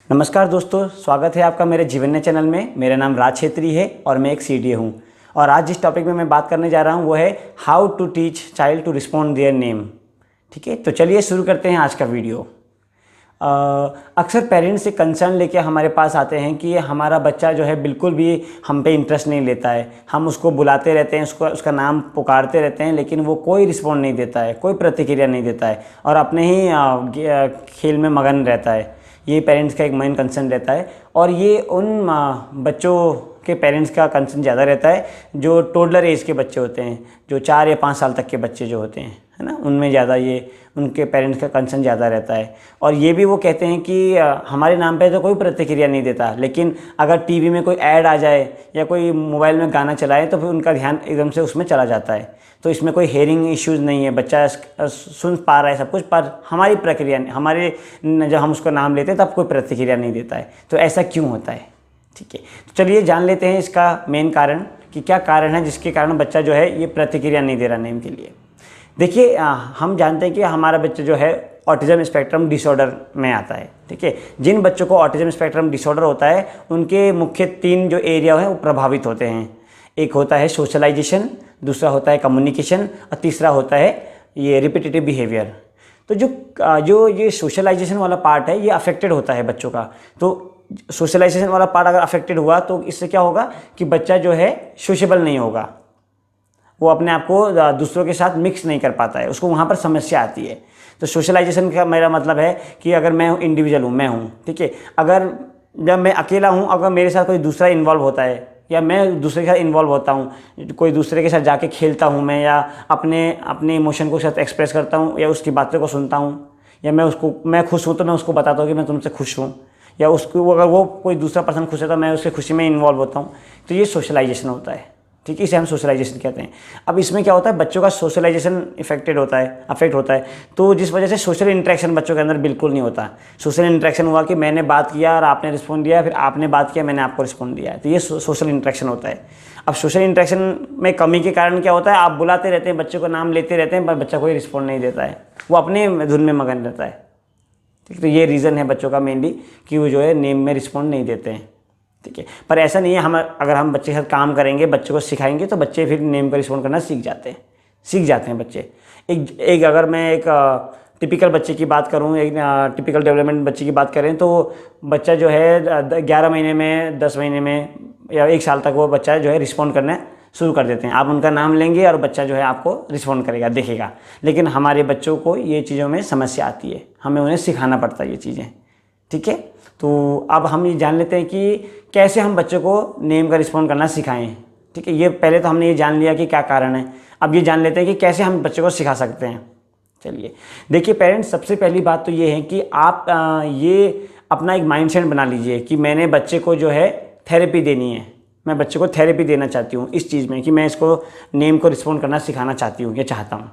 नमस्कार दोस्तों, स्वागत है आपका मेरे जीवन्य चैनल में। मेरा नाम राज छेत्री है और मैं एक सीडीए हूँ। और आज जिस टॉपिक में मैं बात करने जा रहा हूँ वो है how to teach child to respond their name. ठीक है, तो चलिए शुरू करते हैं आज का वीडियो। अक्सर पेरेंट्स से कंसर्न लेके हमारे पास आते हैं कि हमारा बच्चा जो है बिल्कुल भी हम पे इंटरेस्ट नहीं लेता है। हम उसको बुलाते रहते हैं, उसका नाम पुकारते रहते हैं, लेकिन वो कोई रिस्पॉन्ड नहीं देता है, कोई प्रतिक्रिया नहीं देता है और अपने ही खेल में मगन रहता है। ये पेरेंट्स का एक मेन कंसर्न रहता है और ये उन बच्चों के पेरेंट्स का कंसर्न ज़्यादा रहता है जो टोडलर एज के बच्चे होते हैं, जो 4 या 5 साल तक के बच्चे जो होते हैं, है ना, उनमें ज़्यादा ये उनके पेरेंट्स का कंसर्न ज़्यादा रहता है। और ये भी वो कहते हैं कि हमारे नाम पे तो कोई प्रतिक्रिया नहीं देता, लेकिन अगर टीवी में कोई ऐड आ जाए या कोई मोबाइल में गाना चलाए तो फिर उनका ध्यान एकदम से उसमें चला जाता है। तो इसमें कोई हेयरिंग इश्यूज़ नहीं है, बच्चा सुन पा रहा है सब कुछ, पर हमारी प्रक्रिया हमारे जब हम उसका नाम लेते हैं तब कोई प्रतिक्रिया नहीं देता है। तो ऐसा क्यों होता है? ठीक है, तो चलिए जान लेते हैं इसका मेन कारण कि क्या कारण है जिसके कारण बच्चा जो है ये प्रतिक्रिया नहीं दे रहा नेम के लिए। देखिए, हम जानते हैं कि हमारा बच्चा जो है ऑटिज़म स्पेक्ट्रम डिसऑर्डर में आता है। ठीक है, जिन बच्चों को ऑटिज़म स्पेक्ट्रम डिसऑर्डर होता है उनके मुख्य 3 जो एरिया हैं वो प्रभावित होते हैं। एक होता है सोशलाइजेशन, दूसरा होता है कम्युनिकेशन और तीसरा होता है ये रिपीटेटिव बिहेवियर। तो जो ये सोशलाइजेशन वाला पार्ट है ये अफेक्टेड होता है बच्चों का। तो सोशलाइजेशन वाला पार्ट अगर अफेक्टेड हुआ तो इससे क्या होगा कि बच्चा जो है सोशेबल नहीं होगा, वो अपने आप को दूसरों के साथ मिक्स नहीं कर पाता है, उसको वहाँ पर समस्या आती है। तो सोशलाइजेशन का मेरा मतलब है कि अगर मैं इंडिविजुअल हूँ, मैं हूँ, ठीक है, अगर जब मैं अकेला हूँ, अगर मेरे साथ कोई दूसरा इन्वॉल्व होता है या मैं दूसरे के साथ इन्वॉल्व होता हूँ, कोई दूसरे के साथ जाके खेलता हूँ मैं, या अपने इमोशन को साथ एक्सप्रेस करता हूँ या उसकी बातों को सुनता हूँ, या मैं खुश हूँ तो मैं उसको बताता हूँ कि मैं तुमसे खुश हूँ, या उसको अगर वो कोई दूसरा पर्सन खुश है तो मैं उसकी खुशी में इन्वॉल्व होता हूँ। तो ये सोशलाइजेशन होता है। ठीक है, इसे हम सोशलाइजेशन कहते हैं। अब इसमें क्या होता है, बच्चों का सोशलाइजेशन अफेक्ट होता है, तो जिस वजह से सोशल इंटरेक्शन बच्चों के अंदर बिल्कुल नहीं होता। सोशल इंटरेक्शन हुआ कि मैंने बात किया और आपने रिस्पॉन्ड दिया, फिर आपने बात किया मैंने आपको रिस्पॉन्ड दिया, तो ये सोशल इंटरेक्शन होता है। अब सोशल इंटरेक्शन में कमी के कारण क्या होता है, आप बुलाते रहते हैं, बच्चों का नाम लेते रहते हैं, पर बच्चा कोई रिस्पॉन्ड नहीं देता है, वो अपने धुन में मगन रहता है। ठीक, तो ये रीज़न है बच्चों का मेनली कि वो जो है नेम में रिस्पॉन्ड नहीं देते हैं। ठीक है, पर ऐसा नहीं है, अगर हम बच्चे के साथ काम करेंगे, बच्चों को सिखाएंगे तो बच्चे फिर नेम पर रिस्पॉन्ड करना सीख जाते हैं बच्चे। अगर मैं एक टिपिकल बच्चे की बात करूं, एक टिपिकल डेवलपमेंट बच्चे की बात करें, तो बच्चा जो है 11 महीने में, 10 महीने में या 1 साल तक वो बच्चा जो है रिस्पॉन्ड करना शुरू कर देते हैं। आप उनका नाम लेंगे और बच्चा जो है आपको रिस्पॉन्ड करेगा, देखेगा। लेकिन हमारे बच्चों को ये चीज़ों में समस्या आती है, हमें उन्हें सिखाना पड़ता है ये चीज़ें। ठीक है, तो अब हम ये जान लेते हैं कि कैसे हम बच्चों को नेम का रिस्पॉन्ड करना सिखाएं। ठीक है, ये पहले तो हमने ये जान लिया कि क्या कारण है, अब ये जान लेते हैं कि कैसे हम बच्चों को सिखा सकते हैं। चलिए देखिए पेरेंट्स, सबसे पहली बात तो ये है कि आप ये अपना एक माइंडसेट बना लीजिए कि मैंने बच्चे को जो है थेरेपी देनी है, मैं बच्चे को थेरेपी देना चाहती हूँ इस चीज़ में कि मैं इसको नेम को रिस्पॉन्ड करना सिखाना चाहती हूँ या चाहता हूँ।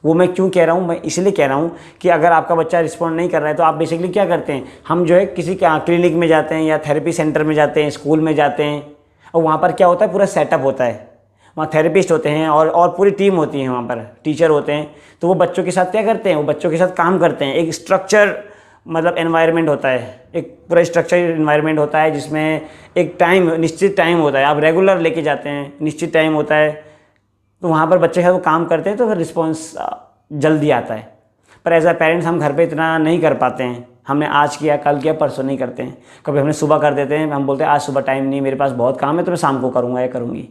वो मैं क्यों कह रहा हूँ, मैं इसलिए कह रहा हूँ कि अगर आपका बच्चा रिस्पॉन्ड नहीं कर रहा है तो आप बेसिकली क्या करते हैं, हम जो है किसी क्लिनिक में जाते हैं या थेरेपी सेंटर में जाते हैं, स्कूल में जाते हैं, और वहाँ पर क्या होता है, पूरा सेटअप होता है, वहाँ थेरेपिस्ट होते हैं और पूरी टीम होती है, वहाँ पर टीचर होते हैं। तो वो बच्चों के साथ क्या करते हैं, वो बच्चों के साथ काम करते हैं। एक स्ट्रक्चर मतलब एनवायरनमेंट होता है, एक पूरा स्ट्रक्चर एनवायरनमेंट होता है जिसमें एक निश्चित टाइम होता है, आप रेगुलर लेके जाते हैं, निश्चित टाइम होता है, तो वहाँ पर बच्चे के साथ वो काम करते हैं तो फिर रिस्पॉन्स जल्दी आता है। पर एज अ पेरेंट्स हम घर पे इतना नहीं कर पाते हैं, हमने आज किया, कल किया, परसों नहीं करते हैं। कभी हमने सुबह कर देते हैं, हम बोलते हैं आज सुबह टाइम नहीं, मेरे पास बहुत काम है तो मैं शाम को करूँगा या करूँगी।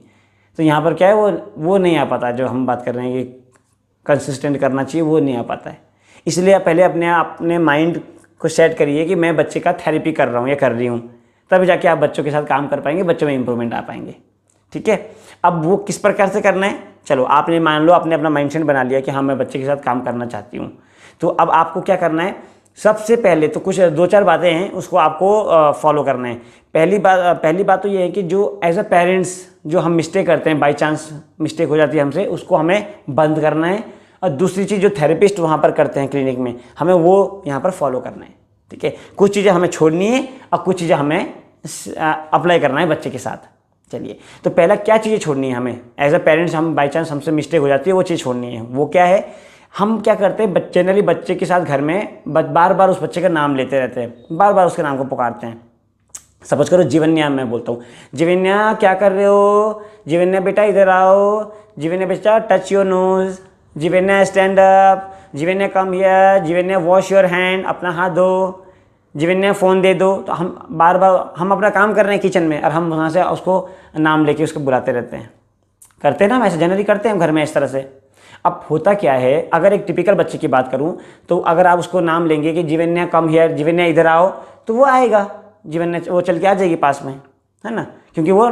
तो यहाँ पर क्या है, वो नहीं आ पाता, जो हम बात कर रहे हैं कि कंसिस्टेंट करना चाहिए, वो नहीं आ पाता है। इसलिए आप पहले अपने माइंड को सेट करिए कि मैं बच्चे का थेरेपी कर रहा हूँ या कर रही हूँ, तब जाके आप बच्चों के साथ काम कर पाएंगे, बच्चों में इंप्रूवमेंट आ पाएंगे। ठीक है, अब वो किस प्रकार से करना है, चलो आपने मान लो आपने अपना माइंडसेट बना लिया कि हाँ मैं बच्चे के साथ काम करना चाहती हूँ, तो अब आपको क्या करना है, सबसे पहले तो कुछ 2-4 बातें हैं उसको आपको फॉलो करना है। पहली बात तो ये है कि जो एज अ पेरेंट्स जो हम मिस्टेक करते हैं, बाई चांस मिस्टेक हो जाती है हमसे, उसको हमें बंद करना है। और दूसरी चीज़ जो थेरेपिस्ट वहाँ पर करते हैं क्लिनिक में, हमें वो यहाँ पर फॉलो करना है। ठीक है, कुछ चीज़ें हमें छोड़नी है और कुछ चीज़ें हमें अप्लाई करना है बच्चे के साथ। चलिए, तो पहला क्या चीज़ें छोड़नी है हमें एज अ पेरेंट्स, हम बाई चांस हमसे मिस्टेक हो जाती है, वो चीज़ छोड़नी है। वो क्या है, हम क्या करते हैं, जनरली बच्चे के साथ घर में बार बार उस बच्चे का नाम लेते रहते हैं, बार बार उसके नाम को पुकारते हैं। सपोज करो जीवन्या, मैं बोलता हूँ जीवन्या क्या कर रहे हो, जीवन्या बेटा इधर आओ, जीवन्या बेटा touch your nose, Jeevanya stand up, Jeevanya come here, Jeevanya wash your hand, अपना हाथ धो, जीवन्या फ़ोन दे दो। तो हम बार बार हम अपना काम कर रहे हैं किचन में और हम वहाँ से उसको नाम लेके उसको बुलाते रहते हैं, करते हैं ना, हम ऐसे जनरली करते हैं हम घर में इस तरह से। अब होता क्या है, अगर एक टिपिकल बच्चे की बात करूँ तो अगर आप उसको नाम लेंगे कि जीवन्या कम हियर, जीवन्या इधर आओ, तो वो आएगा, जीवन्या वो चल के आ जाएगी पास में, है ना, क्योंकि वो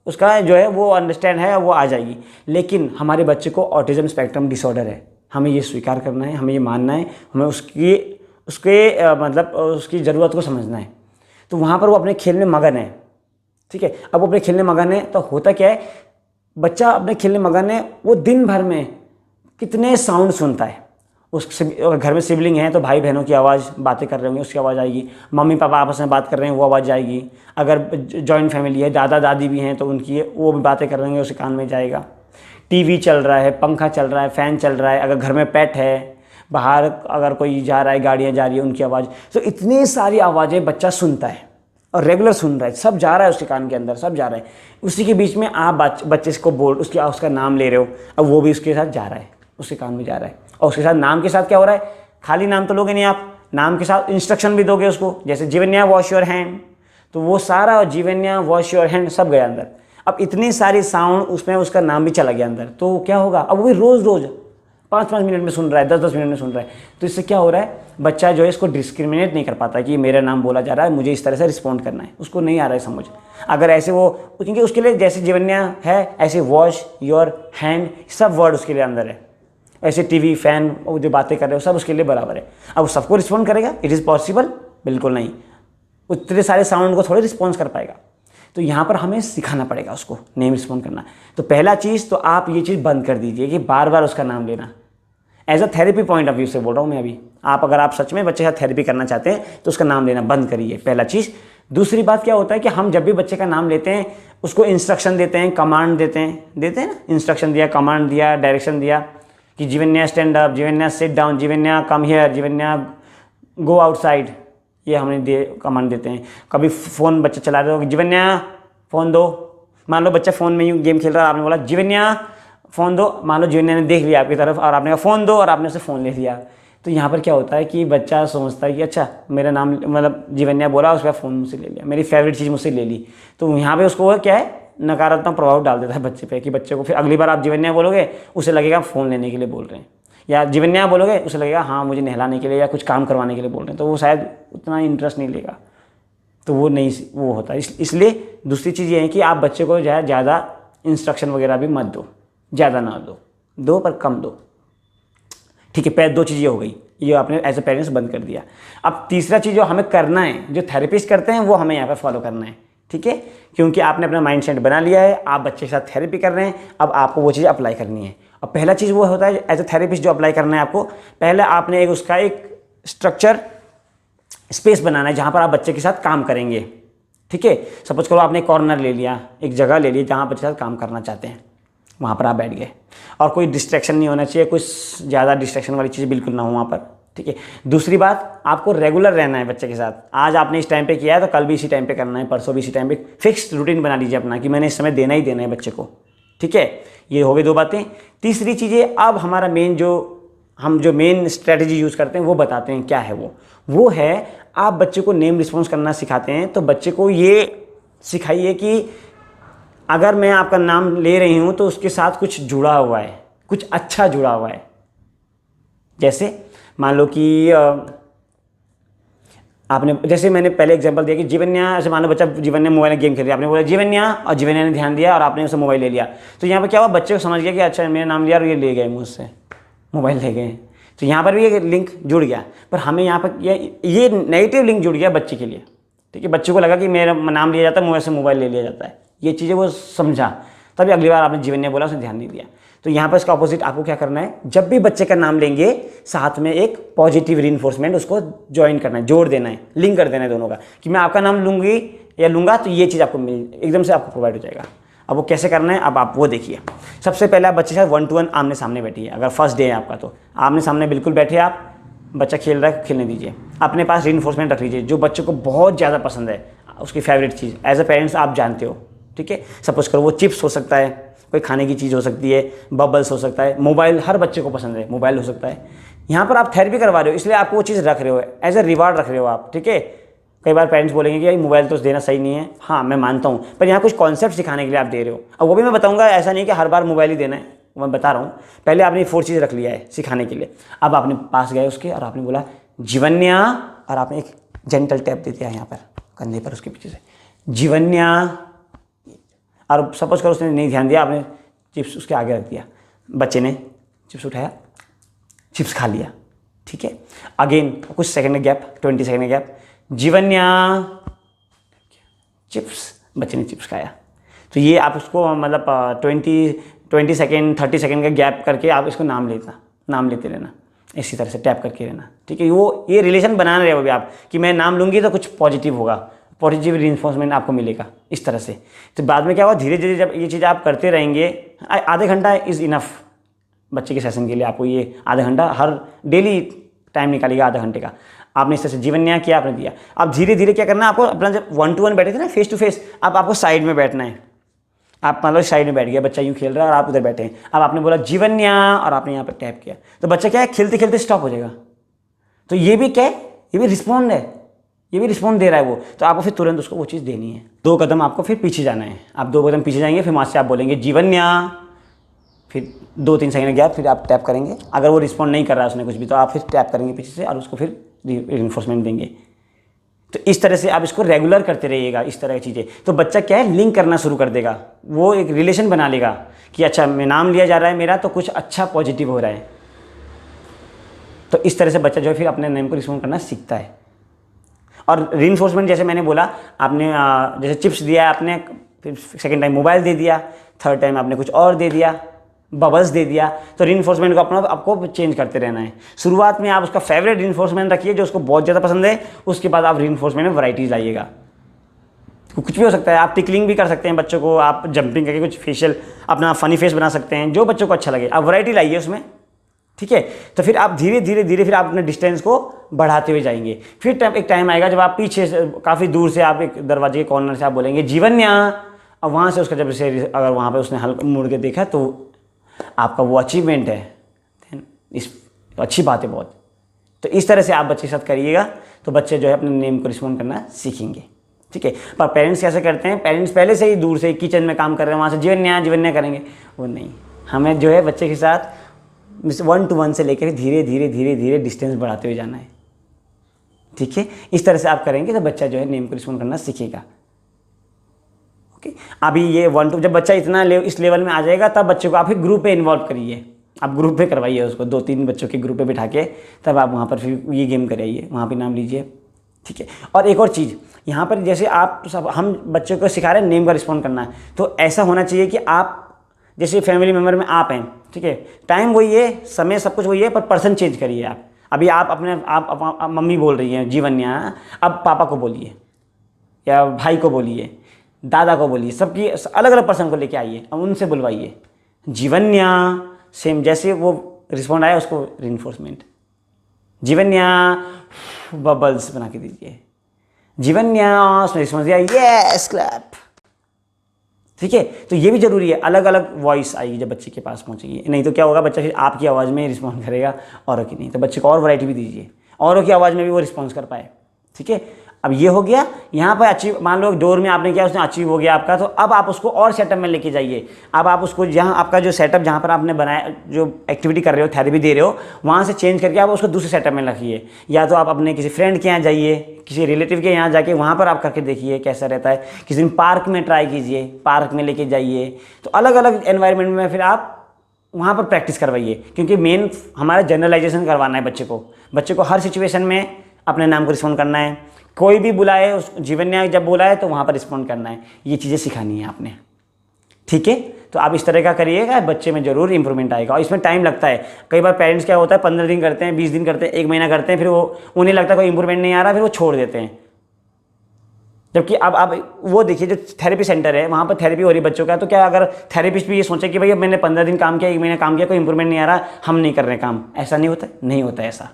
उसका जो है वो अंडरस्टैंड है, वो आ जाएगी। लेकिन हमारे बच्चे को ऑटिज्म स्पेक्ट्रम डिसऑर्डर है, हमें ये स्वीकार करना है, हमें ये मानना है, हमें उसके मतलब उसकी ज़रूरत को समझना है। तो वहाँ पर वो अपने खेल में मगन है, ठीक है। अब वो अपने खेल में मगन है तो होता क्या है, बच्चा अपने खेल में मगन है, वो दिन भर में कितने साउंड सुनता है। उस घर में सिबलिंग है तो भाई बहनों की आवाज़, बातें कर रहे होंगे उसकी आवाज़ आएगी, मम्मी पापा आपस में बात कर रहे हैं वो आवाज़ जाएगी, अगर जॉइंट फैमिली है दादा दादी भी हैं तो उनकी वो भी बातें कर रहे होंगे, उसके कान में जाएगा। टीवी चल रहा है, पंखा चल रहा है, फ़ैन चल रहा है, अगर घर में पेट है, बाहर अगर कोई जा रहा है, गाड़ियाँ जा रही है, उनकी आवाज़, तो इतनी सारी आवाज़ें बच्चा सुनता है और रेगुलर सुन रहा है, सब जा रहा है उसके कान के अंदर, सब जा रहा है। उसी के बीच में आप बच्चे को उसका नाम ले रहे हो, अब वो भी उसके साथ जा रहा है, उसके कान में जा रहा है। और उसके साथ नाम के साथ क्या हो रहा है, खाली नाम तो लोगे नहीं आप, नाम के साथ इंस्ट्रक्शन भी दोगे उसको, जैसे जीवन्या वॉश योर हैंड, तो वो सारा जीवन्या वॉश योर हैंड सब गया अंदर। अब इतनी सारी साउंड उसमें उसका नाम भी चला गया अंदर, तो क्या होगा, अब वो भी रोज़ रोज़ 5-5 मिनट में सुन रहा है, 10-10 मिनट में सुन रहा है। तो इससे क्या हो रहा है, बच्चा जो है इसको डिस्क्रिमिनेट नहीं कर पाता कि मेरा नाम बोला जा रहा है, मुझे इस तरह से रिस्पॉन्ड करना है, उसको नहीं आ रहा है समझ। अगर ऐसे वो, क्योंकि उसके लिए जैसे जीवन्या है ऐसे वॉश योर हैंड सब वर्ड उसके लिए अंदर है, ऐसे टीवी फैन वो जो बातें कर रहे हो सब उसके लिए बराबर है। अब वो सबको रिस्पॉन्ड करेगा, इट इज़ पॉसिबल, बिल्कुल नहीं, उतने सारे साउंड को थोड़े रिस्पॉन्स कर पाएगा। तो यहाँ पर हमें सिखाना पड़ेगा उसको नेम रिस्पॉन्ड करना। तो पहला चीज़ तो आप ये चीज़ बंद कर दीजिए कि बार बार उसका नाम लेना। As a therapy point of view से बोल रहा हूँ मैं अभी, अगर आप सच में बच्चे के साथ थेरेपी करना चाहते हैं तो उसका नाम लेना बंद करिए, पहला चीज़। दूसरी बात क्या होता है कि हम जब भी बच्चे का नाम लेते हैं उसको इंस्ट्रक्शन देते हैं, कमांड देते हैं ना, इंस्ट्रक्शन दिया, कमांड दिया, डायरेक्शन दिया कि Jeevanya stand up, Jeevanya sit down, Jeevanya come here, Jeevanya go outside, ये हमने कमांड देते हैं। कभी फ़ोन बच्चा चला रहे हो, जीवन्या फ़ोन दो, मान लो बच्चा फ़ोन में यूँ गेम खेल रहा है, आपने बोला जीवन्या फ़ोन दो, मान लो जीवन्या ने देख लिया आपकी तरफ और आपने कहा फ़ोन दो और आपने उसे फ़ोन ले लिया। तो यहाँ पर क्या होता है कि बच्चा सोचता है कि अच्छा मेरा नाम मतलब जीवन्या बोला, उसके बाद फ़ोन मुझसे ले लिया, मेरी फेवरेट चीज़ मुझसे ले ली। तो यहाँ पे उसको क्या है, नकारात्मक प्रभाव डाल देता है बच्चे पे कि बच्चे को फिर अगली बार आप जीवन्या बोलोगे उसे लगेगा फ़ोन लेने के लिए बोल रहे हैं, या जीवन्या बोलोगे उसे लगेगा हाँ मुझे नहलाने के लिए या कुछ काम करवाने के लिए बोल रहे हैं, तो वो शायद उतना इंटरेस्ट नहीं लेगा, तो वो नहीं वो होता है। इसलिए दूसरी चीज़ ये है कि आप बच्चे को जो है ज़्यादा इंस्ट्रक्शन वगैरह भी मत दो, ज़्यादा ना दो पर कम दो, ठीक है। दो चीज़ें हो गई, ये आपने एज ए पेरेंट्स बंद कर दिया। अब तीसरा चीज़ जो हमें करना है, जो थेरेपिस्ट करते हैं वो हमें यहाँ पर फॉलो करना है, ठीक है, क्योंकि आपने अपना माइंड सेट बना लिया है, आप बच्चे के साथ थेरेपी कर रहे हैं, अब आपको वो चीज़ अप्लाई करनी है। और पहला चीज़ वो होता है एज ए थेरेपिस्ट जो अप्लाई करना है आपको, पहले आपने उसका एक स्ट्रक्चर स्पेस बनाना है जहाँ पर आप बच्चे के साथ काम करेंगे, ठीक है। सपोज करो आपने कॉर्नर ले लिया, एक जगह ले ली जहाँ बच्चे के साथ काम करना चाहते हैं, वहाँ पर आप बैठ गए और कोई डिस्ट्रैक्शन नहीं होना चाहिए, कुछ ज़्यादा डिस्ट्रैक्शन वाली चीज़ बिल्कुल ना हो वहाँ पर, ठीक है। दूसरी बात, आपको रेगुलर रहना है बच्चे के साथ, आज आपने इस टाइम पे किया है तो कल भी इसी टाइम पे करना है, परसों भी इसी टाइम पे, फिक्स्ड रूटीन बना लीजिए अपना कि मैंने इस समय देना ही देना है बच्चे को, ठीक है। ये हो गई दो बातें। तीसरी चीज़ें, अब हमारा हम जो मेन स्ट्रेटजी यूज़ करते हैं वो बताते हैं क्या है वो है आप बच्चे को नेम रिस्पॉन्स करना सिखाते हैं। तो बच्चे को ये सिखाइए कि अगर मैं आपका नाम ले रही हूँ तो उसके साथ कुछ जुड़ा हुआ है, कुछ अच्छा जुड़ा हुआ है। जैसे मान लो कि आपने, जैसे मैंने पहले एग्जांपल दिया कि जीवन्या, ऐसे मान लो बच्चा जीवन्या मोबाइल में गेम खेल रहा है, आपने बोला जीवन्या और जीवन्या ने ध्यान दिया और आपने उसे मोबाइल ले लिया, तो यहाँ पर क्या हुआ, बच्चे को समझ गया कि अच्छा मेरा नाम लिया और ये ले गए मुझसे, मोबाइल ले गए। तो यहाँ पर भी ये लिंक जुड़ गया, पर हमें यहाँ पर ये नेगेटिव लिंक जुड़ गया बच्चे के लिए, ठीक है। बच्चे को लगा कि मेरा नाम लिया जाता है, मुझे से मोबाइल ले लिया जाता है, ये चीज़ें वो समझा, तभी अगली बार आपने जीवन्या बोला उसे ध्यान नहीं दिया। तो यहाँ पर इसका ऑपोजिट आपको क्या करना है, जब भी बच्चे का नाम लेंगे साथ में एक पॉजिटिव रीइंफोर्समेंट उसको ज्वाइन करना है, जोड़ देना है, लिंक कर देना है दोनों का, कि मैं आपका नाम लूँगी या लूँगा तो ये चीज़ आपको एकदम से आपको प्रोवाइड हो जाएगा। अब वो कैसे करना है अब आप वो देखिए। सबसे पहले आप बच्चे के साथ 1 to 1 आमने सामने बैठिए। अगर फर्स्ट डे है आपका तो आमने सामने बिल्कुल बैठिए आप, बच्चा खेल रहा है खेलने दीजिए। अपने पास रीइंफोर्समेंट रख लीजिए जो बच्चों को बहुत ज़्यादा पसंद है, उसकी फेवरेट चीज़ एज अ पेरेंट्स आप जानते हो, ठीक है। सपोज करो वो चिप्स हो सकता है, कोई खाने की चीज़ हो सकती है, बबल्स हो सकता है, मोबाइल हर बच्चे को पसंद है, मोबाइल हो सकता है। यहाँ पर आप थेरेपी करवा रहे हो इसलिए आपको वो चीज़ रख रहे हो, एज अ रिवार्ड रख रहे हो आप, ठीक है। कई बार पेरेंट्स बोलेंगे कि भाई मोबाइल तो देना सही नहीं है, हाँ मैं मानता हूँ, पर यहाँ कुछ कॉन्सेप्ट सिखाने के लिए आप दे रहे हो। अब वो भी मैं बताऊँगा, ऐसा नहीं कि हर बार मोबाइल ही देना है, मैं बता रहा हूँ। पहले आपने 4 चीज़ रख लिया है सिखाने के लिए। अब आपने पास गए उसके और आपने बोला जीवन्या, और आपने एक जेंटल टैप दे दिया यहाँ पर कंधे पर उसके पीछे से, जीवन्या। और सपोज करो उसने नहीं ध्यान दिया, आपने चिप्स उसके आगे रख दिया, बच्चे ने चिप्स उठाया, चिप्स खा लिया, ठीक है। अगेन कुछ सेकंड का गैप, 20 सेकंड का गैप, जीवन्या, चिप्स, बच्चे ने चिप्स खाया। तो ये आप उसको मतलब 20 सेकंड 30 सेकंड का गैप करके आप इसको नाम लेते रहना, इसी तरह से टैप करके रहना, ठीक है। वो ये रिलेशन बना रहे हो अभी आप कि मैं नाम लूँगी तो कुछ पॉजिटिव होगा, पॉजिटिव रिइंफोर्समेंट आपको मिलेगा इस तरह से। तो बाद में क्या होगा, धीरे धीरे जब ये चीज़ आप करते रहेंगे, आधे घंटा इज़ इनफ बच्चे के सेशन के लिए। आपको ये आधा घंटा हर डेली टाइम निकालिएगा आधा घंटे का। आपने इस तरह से जीवन्या किया, आपने दिया। अब धीरे धीरे क्या करना है आपको, अपना जब 1 to 1 बैठे थे ना फेस टू फेस, अब आपको साइड में बैठना है। आप मतलब साइड में बैठ गया, बच्चा यूँ खेल रहा है और आप उधर बैठे हैं। अब आपने बोला जीवन्या और आपने यहाँ पर टैप किया, तो बच्चा क्या है खेलते खेलते स्टॉप हो जाएगा। तो ये भी क्या है, ये भी रिस्पॉन्ड है, ये भी रिस्पॉन्ड दे रहा है वो। तो आपको फिर तुरंत उसको वो चीज़ देनी है। 2 कदम आपको फिर पीछे जाना है। आप 2 कदम पीछे जाएंगे, फिर वहाँ से आप बोलेंगे जीवन्या, फिर 2-3 सेकंड गया, फिर आप टैप करेंगे। अगर वो रिस्पॉन्ड नहीं कर रहा है उसने कुछ भी, तो आप फिर टैप करेंगे पीछे से और उसको फिर रिइंफोर्समेंट देंगे। तो इस तरह से आप इसको रेगुलर करते रहिएगा, इस तरह की चीज़ें। तो बच्चा क्या है लिंक करना शुरू कर देगा, वो एक रिलेशन बना लेगा कि अच्छा मैं नाम लिया जा रहा है मेरा, तो कुछ अच्छा पॉजिटिव हो रहा है। तो इस तरह से बच्चा जो है फिर अपने नेम को रिस्पॉन्ड करना सीखता है। और रिइंफोर्समेंट जैसे मैंने बोला, आपने जैसे चिप्स दिया आपने, फिर सेकेंड टाइम मोबाइल दे दिया, थर्ड टाइम आपने कुछ और दे दिया, बबल्स दे दिया। तो रिइंफोर्समेंट को अपना आपको चेंज करते रहना है। शुरुआत में आप उसका फेवरेट रिइंफोर्समेंट रखिए जो उसको बहुत ज़्यादा पसंद है, उसके बाद आप रिइंफोर्समेंट में वैराइटीज़ लाइएगा। कुछ भी हो सकता है, आप टिकलिंग भी कर सकते हैं बच्चों को, आप जंपिंग करके कुछ फेशियल अपना फनी फेस बना सकते हैं, जो बच्चों को अच्छा लगे आप वैरायटी लाइए उसमें, ठीक है। तो फिर आप धीरे धीरे फिर आप अपने डिस्टेंस को बढ़ाते हुए जाएंगे। फिर एक टाइम आएगा जब आप पीछे से काफ़ी दूर से आप एक दरवाजे के कॉर्नर से आप बोलेंगे जीवन्या, और वहाँ से उसका जब से अगर वहाँ पे उसने हल्का मुड़ के देखा तो आपका वो अचीवमेंट है, इस अच्छी बात है बहुत। तो इस तरह से आप बच्चे के साथ करिएगा तो बच्चे जो है अपने नेम को रिस्पॉन्ड करना सीखेंगे, ठीक है। पर पेरेंट्स कैसे करते हैं, पेरेंट्स पहले से ही दूर से किचन में काम कर रहे हैं, वहाँ से जीवन्या करेंगे, वो नहीं। हमें जो है बच्चे के साथ 1 to 1 से लेकर धीरे धीरे डिस्टेंस बढ़ाते हुए जाना है, ठीक है। इस तरह से आप करेंगे तो बच्चा जो है नेम को रिस्पॉन्ड करना सीखेगा, ओके। अभी ये 1 to जब बच्चा इतना इस लेवल में आ जाएगा तब बच्चे को आप फिर ग्रुप पे इन्वॉल्व करिए, आप ग्रुप पे करवाइए उसको, 2-3 बच्चों के ग्रुप पे बिठा के तब आप वहाँ पर फिर ये गेम कराइए, वहाँ पे नाम लीजिए, ठीक है। और एक और चीज़ यहाँ पर, जैसे आप सब हम बच्चों को सिखा रहे हैं नेम का रिस्पॉन्ड करना है, तो ऐसा होना चाहिए कि आप जैसे फैमिली मेम्बर में आप हैं, ठीक है, टाइम वही है, समय सब कुछ वही है, पर पर्सन चेंज करिए आप। अभी आप अपने आप मम्मी बोल रही हैं जीवन्या, अब पापा को बोलिए या भाई को बोलिए, दादा को बोलिए, सबकी अलग अलग पर्सन को लेके आइए और उनसे बुलवाइए जीवन्या, सेम जैसे वो रिस्पॉन्ड आया उसको रिइंफोर्समेंट, जीवन्या बबल्स बना के दीजिए, जीवन्या उसमें रिस्पॉन्स दिया यस क्लैप, ठीक है। तो ये भी जरूरी है, अलग अलग वॉइस आएगी जब बच्चे के पास पहुंचेगी, नहीं तो क्या होगा बच्चा फिर आपकी आवाज़ में रिस्पॉन्ड करेगा औरों की नहीं। तो बच्चे को और वैरायटी भी दीजिए, औरों की आवाज़ में भी वो रिस्पॉन्स कर पाए, ठीक है। अब ये हो गया यहाँ पर अचीव, मान लो डोर में आपने किया उसने अचीव हो गया आपका, तो अब आप उसको और सेटअप में लेके जाइए। अब आप उसको जहाँ आपका जो सेटअप जहाँ पर आपने बनाया, जो एक्टिविटी कर रहे हो, थेरेपी दे रहे हो, वहाँ से चेंज करके आप उसको दूसरे सेटअप में रखिए। या तो आप अपने किसी फ्रेंड के यहाँ जाइए, किसी रिलेटिव के यहाँ जाके वहाँ पर आप करके देखिए कैसा रहता है। किसी दिन पार्क में ट्राई कीजिए, पार्क में लेके जाइए, तो अलग अलग एनवायरनमेंट में फिर आप वहाँ पर प्रैक्टिस करवाइए। क्योंकि मेन हमारा जनरलाइजेशन करवाना है बच्चे को हर सिचुएशन में अपने नाम को रिस्पॉन्ड करना है। कोई भी बुलाए, उस जीवन्या जब बुलाए तो वहाँ पर रिस्पॉन्ड करना है। ये चीज़ें सिखानी है आपने, ठीक है। तो आप इस तरह का करिएगा, बच्चे में ज़रूर इंप्रूवमेंट आएगा। और इसमें टाइम लगता है, कई बार पेरेंट्स क्या होता है 15 दिन करते हैं, 20 दिन करते हैं, 1 महीना करते हैं, फिर वो उन्हें लगता है कोई इंप्रूवमेंट नहीं आ रहा, फिर वो छोड़ देते हैं। जबकि अब वो देखिए जो थेरेपी सेंटर है वहाँ पर थेरेपी हो रही है बच्चों का, तो क्या अगर थेरेपिस्ट भी ये सोचे कि भाई अब मैंने 15 दिन काम किया, 1 महीना काम किया, कोई इंप्रूवमेंट नहीं आ रहा, हम नहीं कर रहे काम, ऐसा नहीं होता, नहीं होता ऐसा।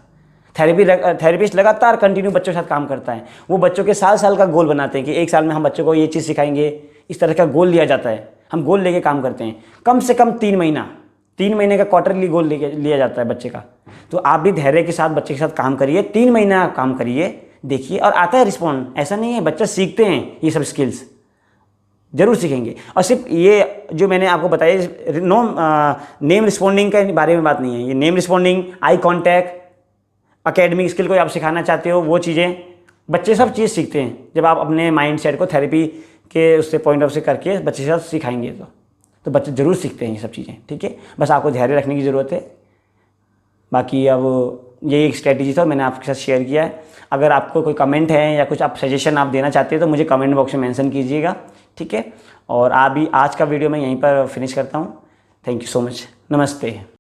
थेरेपिस्ट लगातार कंटिन्यू बच्चों के साथ काम करता है। वो बच्चों के साल का गोल बनाते हैं कि 1 साल में हम बच्चों को ये चीज़ सिखाएंगे, इस तरह का गोल लिया जाता है। हम गोल लेके काम करते हैं, कम से कम 3 महीने का क्वार्टरली गोल लिया जाता है बच्चे का। तो आप भी धैर्य के साथ बच्चे के साथ काम करिए, 3 महीना काम करिए, देखिए और आता है रिस्पॉन्ड। ऐसा नहीं है, बच्चा सीखते हैं ये सब स्किल्स, जरूर सीखेंगे। और सिर्फ ये जो मैंने आपको बताया नेम रिस्पॉन्डिंग के बारे में बात नहीं है, ये name responding, eye contact, academic skill कोई आप सिखाना चाहते हो, वो चीज़ें बच्चे सब चीज़ सीखते हैं जब आप अपने माइंड सेट को थेरेपी के उससे पॉइंट ऑफ से करके बच्चे के साथ सिखाएंगे तो बच्चे ज़रूर सीखते हैं ये सब चीज़ें, ठीक है। बस आपको धैर्य रखने की ज़रूरत है। बाकी अब यही एक स्ट्रेटजी था, मैंने आपके साथ शेयर किया है। अगर आपको कोई कमेंट है या कुछ आप सजेशन आप देना चाहते हैं तो मुझे कमेंट बॉक्स में मेंशन कीजिएगा, ठीक है। और आज का वीडियो मैं यहीं पर फिनिश करता हूँ। थैंक यू सो मच, नमस्ते।